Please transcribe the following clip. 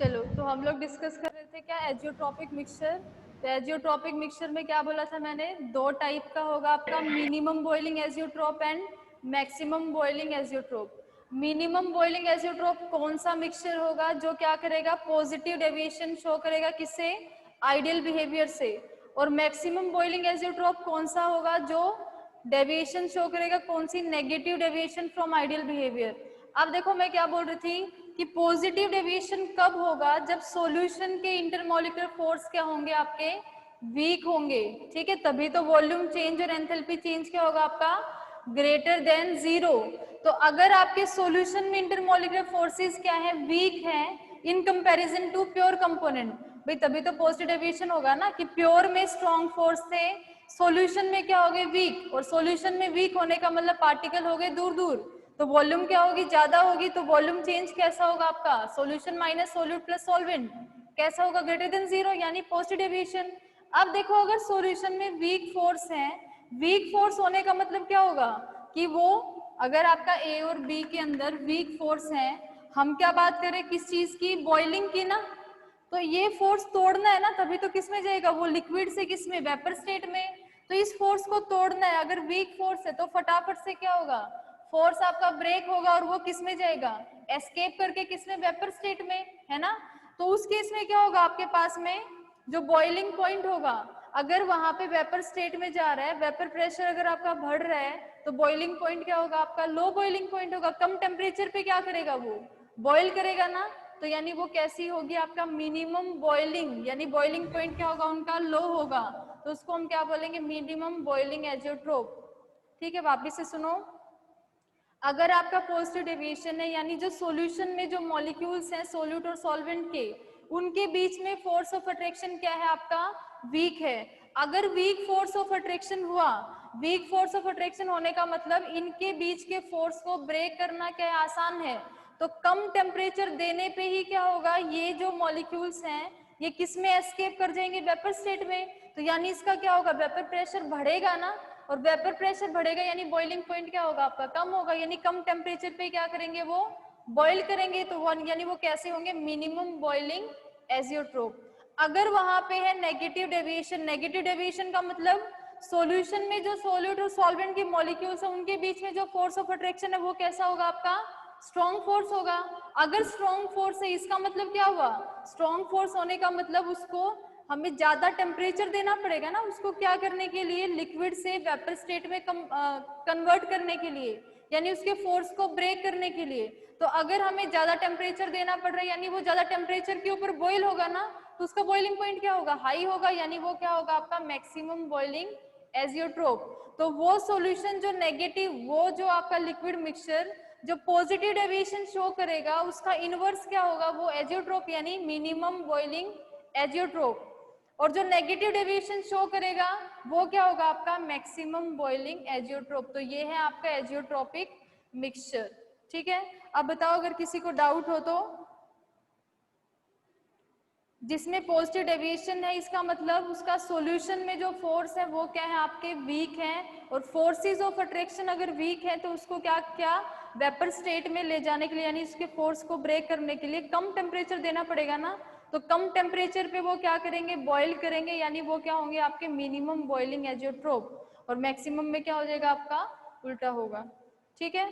चलो, तो हम लोग डिस्कस कर रहे थे क्या, एजियोट्रॉपिक मिक्सचर। तो एजियोट्रॉपिक मिक्सचर में क्या बोला था मैंने, दो टाइप का होगा आपका, minimum boiling azeotrope and maximum boiling azeotrope. Minimum boiling azeotrope कौन सा मिक्सचर होगा जो क्या करेगा, पॉजिटिव डेविएशन शो करेगा किससे, आइडियल बिहेवियर से। और मैक्सिमम बॉइलिंग एजियोट्रॉप कौन सा होगा जो डेविएशन शो करेगा, कौन सी, negative deviation from ideal behaviour. अब देखो मैं क्या बोल रही थी कि पॉजिटिव डेविएशन कब होगा, जब सॉल्यूशन के इंटरमोलिकुलर फोर्स क्या होंगे आपके, वीक होंगे, ठीक है, तभी तो वॉल्यूम चेंज और एंथैल्पी चेंज क्या होगा आपका, ग्रेटर देन जीरो। तो अगर आपके सॉल्यूशन में इंटरमोलिकुलर फोर्सेस क्या है, वीक है in comparison to pure component, भाई तभी तो पॉजिटिव डेविएशन होगा ना, कि प्योर में स्ट्रॉन्ग फोर्स थे, सॉल्यूशन में क्या हो गए, वीक, और सॉल्यूशन में वीक होने का मतलब पार्टिकल हो गए दूर दूर, तो वॉल्यूम क्या होगी, ज्यादा होगी, तो वॉल्यूम चेंज कैसा होगा आपका, solution minus solute plus solvent, कैसा होगा, ग्रेटर देन जीरो, यानी पॉजिटिव डेविएशन। अब देखो अगर सॉल्यूशन में वीक फोर्स है, वीक फोर्स होने का मतलब क्या होगा कि वो, अगर आपका ए और बी के अंदर वीक फोर्स है, हम क्या बात करें किस चीज की, बॉइलिंग की ना, तो ये फोर्स तोड़ना है ना, तभी तो किस में जाएगा वो, लिक्विड से किस में, वेपर स्टेट में। तो इस फोर्स को तोड़ना है, अगर वीक फोर्स है तो फटाफट से क्या होगा, फोर्स आपका ब्रेक होगा और वो किस में जाएगा, एस्केप करके किस में, वेपर स्टेट में, है ना। तो उस केस में क्या होगा आपके पास में, जो बॉइलिंग पॉइंट होगा, अगर वहां पे वेपर स्टेट में जा रहा है, वेपर प्रेशर अगर आपका बढ़ रहा है, तो बॉइलिंग पॉइंट क्या होगा आपका, लो बॉइलिंग पॉइंट होगा, कम टेम्परेचर पे क्या करेगा वो, बॉइल करेगा ना। तो यानी वो कैसी होगी आपका, मिनिमम बॉइलिंग, यानी बॉइलिंग पॉइंट क्या होगा उनका, लो होगा, तो उसको हम क्या बोलेंगे, मिनिमम बॉइलिंग एजियोट्रोप। ठीक है, वापिस से सुनो, अगर आपका पॉजिटिव डेविएशन है, यानी जो सॉल्यूशन में जो मॉलिक्यूल्स हैं सोल्यूट और सॉल्वेंट के, उनके बीच में फोर्स ऑफ अट्रैक्शन क्या है आपका, वीक है। अगर वीक फोर्स ऑफ अट्रैक्शन हुआ, वीक फोर्स ऑफ अट्रैक्शन होने का मतलब इनके बीच के फोर्स को ब्रेक करना क्या है, आसान है। तो कम टेम्परेचर देने पे ही क्या होगा, ये जो मॉलिक्यूल्स हैं ये किस में एस्केप कर जाएंगे, वेपर स्टेट में। तो यानी इसका क्या होगा, वेपर प्रेशर बढ़ेगा ना, और वेपर प्रेशर बढ़ेगा यानी बॉइलिंग पॉइंट क्या होगा आपका, कम होगा, यानी कम टेम्परेचर पे क्या करेंगे वो, बॉइल करेंगे, तो यानी वो कैसे होंगे, मिनिमम बॉइलिंग एजियोट्रोप। अगर वहां पे है नेगेटिव डेविएशन, नेगेटिव डेविएशन का मतलब सॉल्यूशन में जो सोल्यूट और सॉल्वेंट के मॉलिक्यूल्स हैं उनके बीच में जो फोर्स ऑफ अट्रैक्शन है वो कैसा होगा आपका, स्ट्रॉन्ग फोर्स होगा। अगर स्ट्रॉन्ग फोर्स है इसका मतलब क्या हुआ, स्ट्रॉन्ग फोर्स होने का मतलब उसको हमें ज्यादा टेम्परेचर देना पड़ेगा ना, उसको क्या करने के लिए, लिक्विड से वेपर स्टेट में कन्वर्ट करने के लिए, यानी उसके फोर्स को ब्रेक करने के लिए। तो अगर हमें ज्यादा टेम्परेचर देना पड़ रहा है, यानी वो ज्यादा टेम्परेचर के ऊपर बॉईल होगा ना, तो उसका बॉइलिंग पॉइंट क्या होगा, हाई होगा, यानी वो क्या होगा आपका, मैक्सिमम बॉइलिंग एजियोट्रोप। तो वो सॉल्यूशन जो नेगेटिव, वो जो आपका लिक्विड मिक्सचर जो पॉजिटिव डेविएशन शो करेगा, उसका इनवर्स क्या होगा, वो एजियोट्रोप, यानी मिनिमम बॉइलिंग एजियोट्रोप। और जो नेगेटिव डेविएशन शो करेगा वो क्या होगा आपका, मैक्सिमम बॉइलिंग एजियोट्रोप। तो ये है आपका एजियोट्रोपिक मिक्सचर। ठीक है, अब बताओ अगर किसी को डाउट हो तो। जिसमें पॉजिटिव डेविएशन है इसका मतलब उसका सॉल्यूशन में जो फोर्स है वो क्या है आपके, वीक है, और फोर्सेस ऑफ अट्रैक्शन अगर वीक है तो उसको क्या क्या वेपर स्टेट में ले जाने के लिए, यानी उसके फोर्स को ब्रेक करने के लिए कम टेम्परेचर देना पड़ेगा ना। तो कम टेम्परेचर पे वो क्या करेंगे, बॉईल करेंगे, यानी वो क्या होंगे आपके, मिनिमम बॉइलिंग एजियोट्रोप, और मैक्सिमम में क्या हो जाएगा आपका, उल्टा होगा। ठीक है,